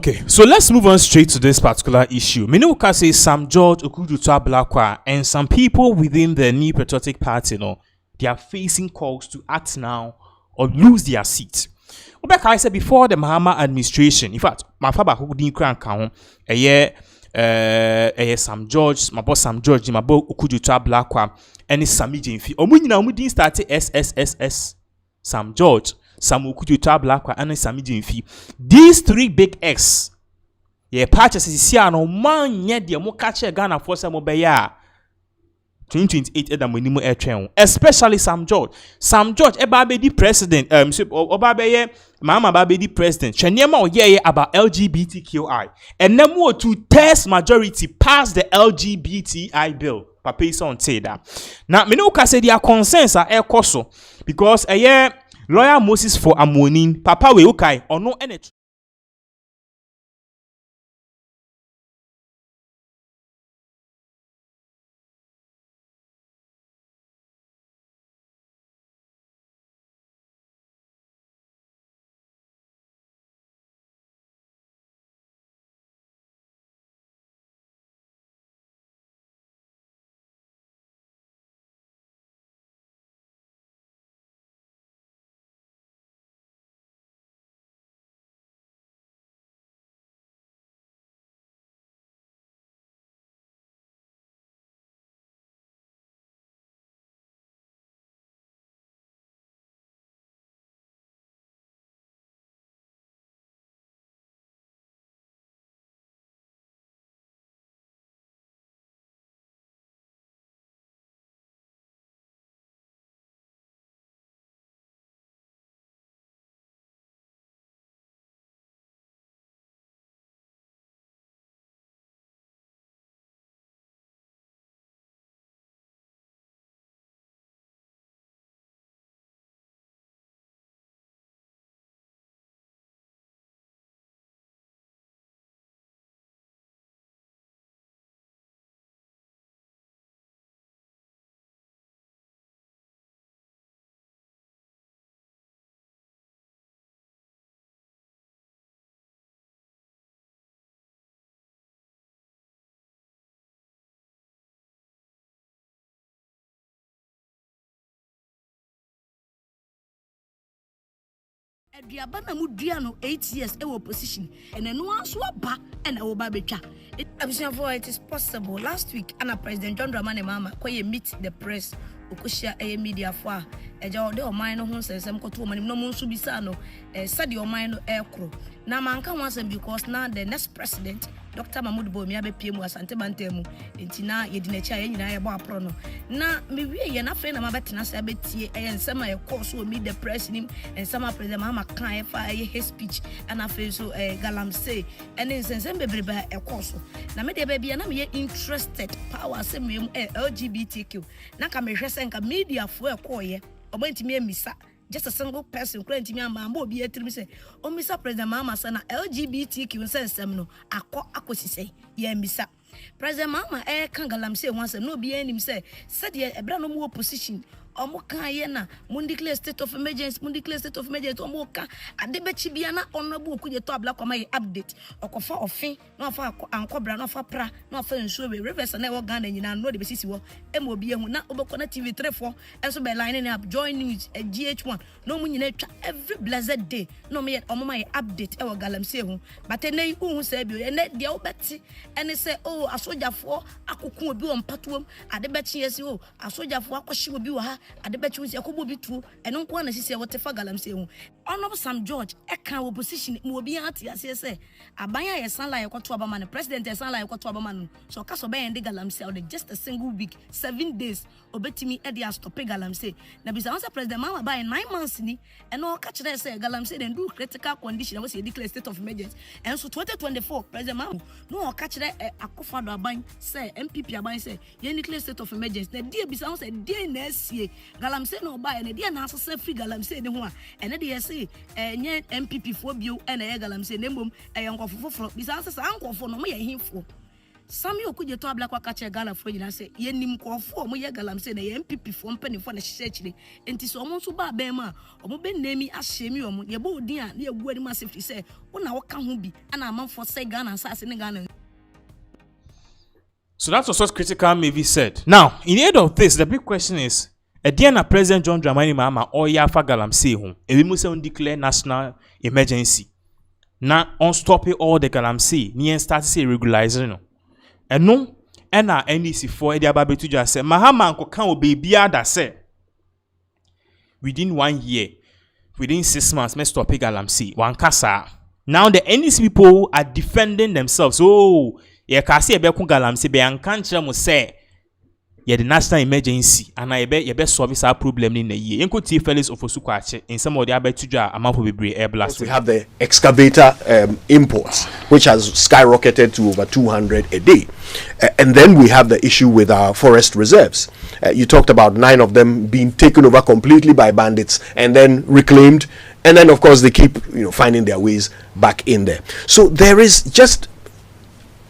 Okay, so let's move on straight to this particular issue. Minuka says Sam George Okudutoa Blakwa and some people within the New Patriotic Party, they are facing calls to act now or lose their seat. Obeka, I said before the Mahama administration, in fact, my father who didn't crank count a year, Sam George, my boss Sam George, my boy Okudutoa Blakwa, and his Sami Jinfi. We didn't start SSSS. Sam George, Sam Okudutoa Blakwa, and Sami Jinfi. These three big X, purchases is here no man yet the mo catch a Ghana for some obeya. 2028 Edam Minimo Air Train, especially Sam George. Sam George, Babedi president, Obabeye, Mama Babedi president, Chanyama yeah about LGBTQI, and then more to test majority pass the LGBTI bill. Papa is on say that. Now, Minuka said their concerns are air coso because a year lawyer Moses for Amonin, Papa we okay or no any. Ediabana mudiano 8 years ewo position and no one swap and a babecha. It is possible. Last week, Anna President John Dramani Mama meet the press. Ukushia a media for a job or minor who says I'm called woman no subisano, study or minor aircrew. Now manka wants them because now the next president, Dr. Mahmoud Bomiabe PM was Antebantemu, Intina Yedinacha Yina Prono. Now maybe you're not friend of my betina sabeti and some of your course will meet the press in him and some of President Mama client fire his speech and I feel so Galamsey and then since I'm baby by a course. Now maybe baby and I'm interested power same LGBTQ. Now come a media for a coy or went to me a missa. Just a single person claiming to me a mambo be a trim say, oh, Mr. President Mama, son, LGBTQ says some no, I call Akosi say, yeah, Missa. President Mama, Galamsey once and no be any say, said ye a brand more position. Omoka yena mundiclare state of emergency omoka adebechi biana honorable kuje to abla kwa my update okofa ofin no afa ankobra no afa pra no afa nsuo be reverse na e Ghana nyina no de besisi wo emobi ehu na obeko na TV3 4 enso be line up join news GH1 no mu nyina twa every blessed day no me omoma update e Galamsey hu but na hu say bi na dia obeti ene say oh asojafo akokun obi wo mpatoom adebechi yesi oh asojafo akohye obi wo ha adebechi wo yakobo bitu eno nko na sisi wote fa Galamsey hu ono Sam George e kan opposition mu obi ati ase say abanya ye san la ye kwato abama ne president ye san la ye kwato abama no so kaso be ende Galamsey out just a single week 7 days obetimi e dia stop Galamsey na bisa once president Mahama by 9 months ni eno ka kire say Galamsey den do critical condition we say declare state of emergency and so 2024 president Mahama no ka kire akofado aban say MPP aban say ye declare state of emergency na dia bisa once dia na asie Galamsey no ba na dia na asese free Galamsey ne ho a ene dia say nye MPP fo bio ene ye Galamsey ne mbom nkofofoforo bisa asese ankofo no mo ye himfo Sami okuje to abla kwa kache Ghana for nyina say ye nim kofo mo ye Galamsey na ye MPP fo mpanifo na hyehyɛ akyire enti so omo nso ba ban ma omo be nami ahyemi omo ye bo odin a na ye gu anim asefti say wona woka ho bi ana amanfo say Ghana asase ne Ghana. So that's what Critical Maybe said. Now, in the end of this, the big question is, again, President John Dramani Mahama or Yafa Galamsey home, and we must declare national emergency. Now, on stopping all the Galamsey, near start to say regularizing. And no, and our NDC for the Ababe to just say, Mahama and Kokan will be that say within 1 year, within 6 months, may stop Galamsey, one casa. Now, the NDC people are defending themselves. Oh, ye kasi ebe ku Galamsey be ankanche mo say ye the national emergency and ye be solve our problem in a year. Yenko T Felix Ofosuku ache in some of the abetuja amampo bebre air blast. We have the excavator imports, which has skyrocketed to over 200 a day. And then we have the issue with our forest reserves. You talked about 9 of them being taken over completely by bandits and then reclaimed. And then, of course, they keep finding their ways back in there. So there is just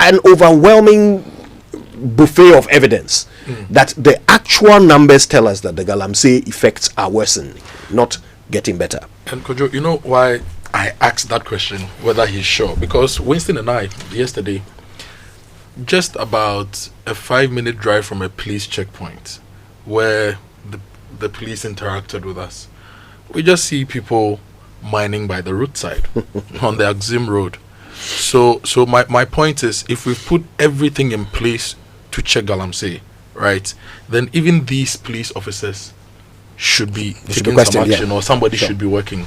an overwhelming buffet of evidence that the actual numbers tell us that the Galamsey effects are worsening, not getting better. And Kojo, you know why I asked that question, whether he's sure? Because Winston and I, yesterday, just about a 5-minute drive from a police checkpoint where the police interacted with us, we just see people mining by the roadside on the Axim Road. So my point is, if we put everything in place to check Galamsey, right, then even these police officers should be taking some action, or somebody should be working.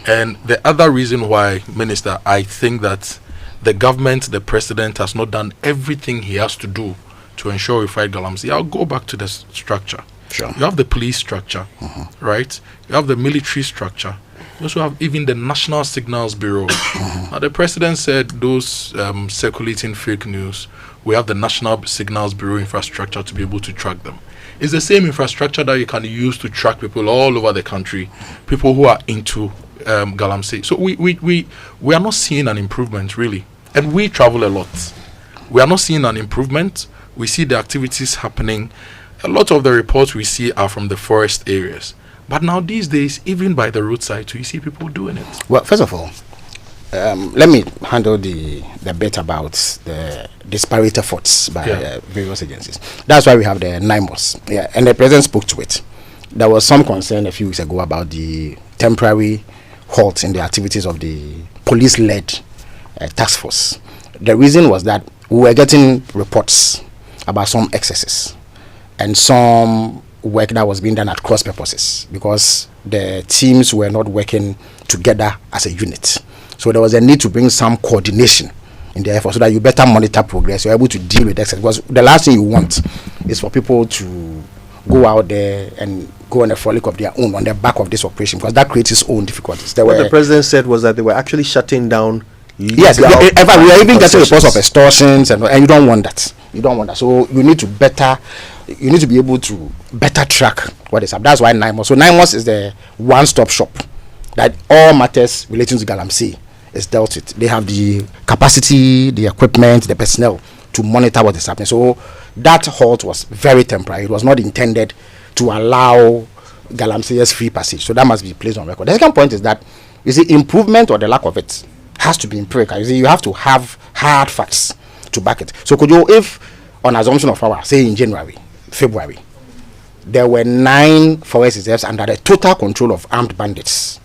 And the other reason why, Minister, I think that the government, the president, has not done everything he has to do to ensure we fight Galamsey. I'll go back to the structure. Sure. You have the police structure, right? You have the military structure. You also have even the National Signals Bureau. Now, the president said those circulating fake news, we have the National Signals Bureau infrastructure to be able to track them. It's the same infrastructure that you can use to track people all over the country, people who are into Galamsey. So we are not seeing an improvement, really. And we travel a lot. We are not seeing an improvement. We see the activities happening. A lot of the reports we see are from the forest areas. But now these days, even by the roadside, you see people doing it. Well, first of all, let me handle the bit about the disparate efforts by various agencies. That's why we have the NIMOS. Yeah, and the president spoke to it. There was some concern a few weeks ago about the temporary halt in the activities of the police-led task force. The reason was that we were getting reports about some excesses and some work that was being done at cross purposes because the teams were not working together as a unit. So there was a need to bring some coordination in the effort so that you better monitor progress. You're able to deal with excess. Because the last thing you want is for people to go out there and go on a frolic of their own on the back of this operation, because that creates its own difficulties. What the president said was that they were actually shutting down. Yes, we are even getting reports of extortions, and you don't want that. You don't want that. So you need to be able to better track what is up. That's why NIMOS. So NIMOS is the one-stop shop that all matters relating to Galamsey is dealt with. They have the capacity, the equipment, the personnel to monitor what is happening. So that halt was very temporary. It was not intended to allow Galamsey's free passage. So that must be placed on record. The second point is that, you see, improvement or the lack of it has to be empirical. You see, you have to have hard facts to back it. So could you, if on assumption of power, say in January, February, there were 9 forest reserves under the total control of armed bandits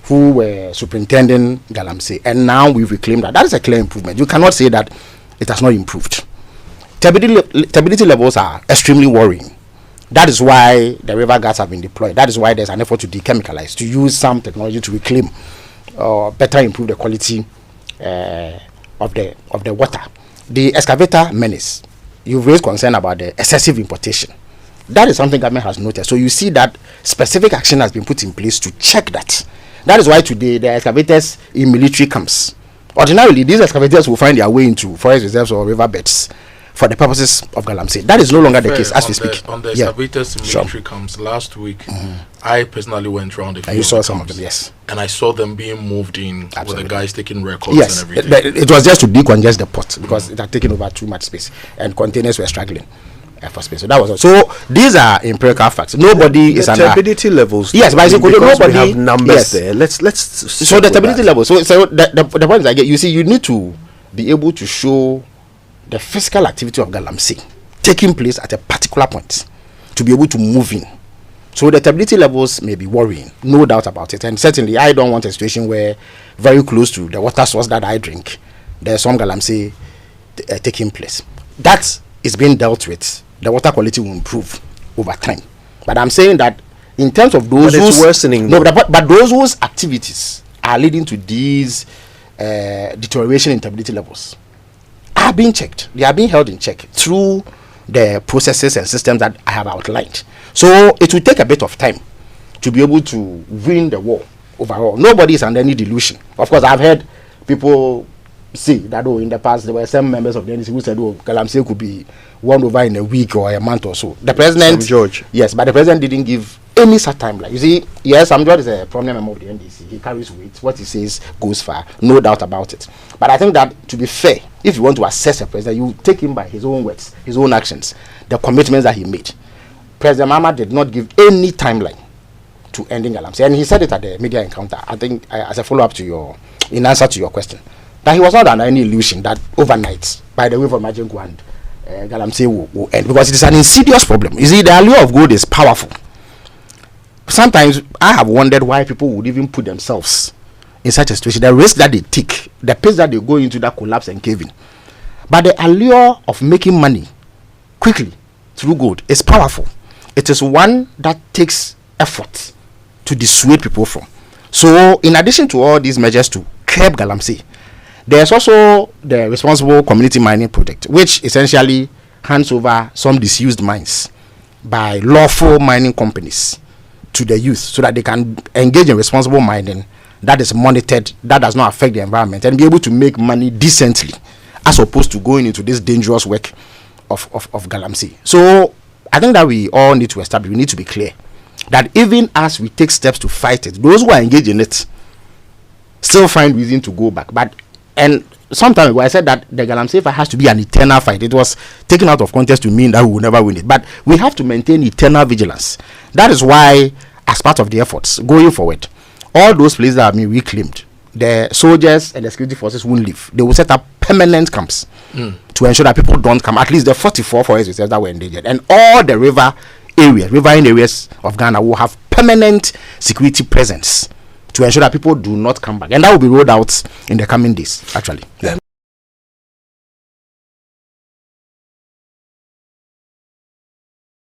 who were superintending Galamsey, and now we've reclaimed that. That is a clear improvement. You cannot say that it has not improved. Turbidity levels are extremely worrying. That is why the river guards have been deployed. That is why there's an effort to dechemicalize, to use some technology to reclaim or better improve the quality of the water. The excavator menace, you've raised concern about the excessive importation. That is something government has noticed. So you see that specific action has been put in place to check that. That is why today the excavators in military camps, ordinarily these excavators will find their way into forest reserves or riverbeds for the purposes of Galamsey. That is no longer the case as we speak. On the excavated military camps last week, I personally went around the field. And you saw some of them, yes. And I saw them being moved in Absolutely. with the guys taking records Yes, and everything. it was just to decongest the port because it had taken over too much space and containers were struggling for space. So that was all. So these are empirical facts. Nobody is under turbidity levels. Yes, but because nobody we have numbers yes. there. Let's so the turbidity level. So the point is, I get, you see, you need to be able to show the physical activity of Galamsey taking place at a particular point to be able to move in. So the turbidity levels may be worrying, no doubt about it. And certainly, I don't want a situation where very close to the water source that I drink, there's some Galamsey taking place. That is being dealt with. The water quality will improve over time. But I'm saying that in terms of those who's worsening. No, but those whose activities are leading to these deterioration in turbidity levels are being checked. They are being held in check through the processes and systems that I have outlined. So it will take a bit of time to be able to win the war overall. Nobody is under any delusion. Of course, I've heard people say that in the past there were some members of the NDC who said, Galamsey could be won over in a week or a month or so. The president, George. Yes, but the president didn't give any such timeline. You see, yes, George is a prominent member of the NDC. He carries weight. What he says goes far, no doubt about it. But I think that, to be fair, if you want to assess a president, you take him by his own words, his own actions, the commitments that he made. President Mahama did not give any timeline to ending Galamsey, and he said it at the media encounter. I think as a follow-up to in answer to your question, that he was not under any illusion that overnight, by the way of Majengo and Galamsey will end, because it is an insidious problem. You see, the allure of gold is powerful. Sometimes I have wondered why people would even put themselves in such a situation. The risk that they take, the pace that they go into that collapse and caving. But the allure of making money quickly through gold is powerful. It is one that takes effort to dissuade people from. So, in addition to all these measures to curb Galamsey, there's also the Responsible Community Mining Project, which essentially hands over some disused mines by lawful mining companies to the youth so that they can engage in responsible mining that is monitored, that does not affect the environment, and be able to make money decently, as opposed to going into this dangerous work of Galamsey. So I think that we all need to establish, we need to be clear that even as we take steps to fight it, those who are engaged in it still find reason to go back. And some time ago I said that the Galamsey fight has to be an eternal fight. It was taken out of context to mean that we will never win it, but we have to maintain eternal vigilance. That is why, as part of the efforts going forward, all those places that have been reclaimed, the soldiers and the security forces won't leave. They will set up permanent camps to ensure that people don't come. At least the 44 forest reserves that were endangered, and all the riverine areas of Ghana will have permanent security presence to ensure that people do not come back. And that will be rolled out in the coming days, actually. Yeah.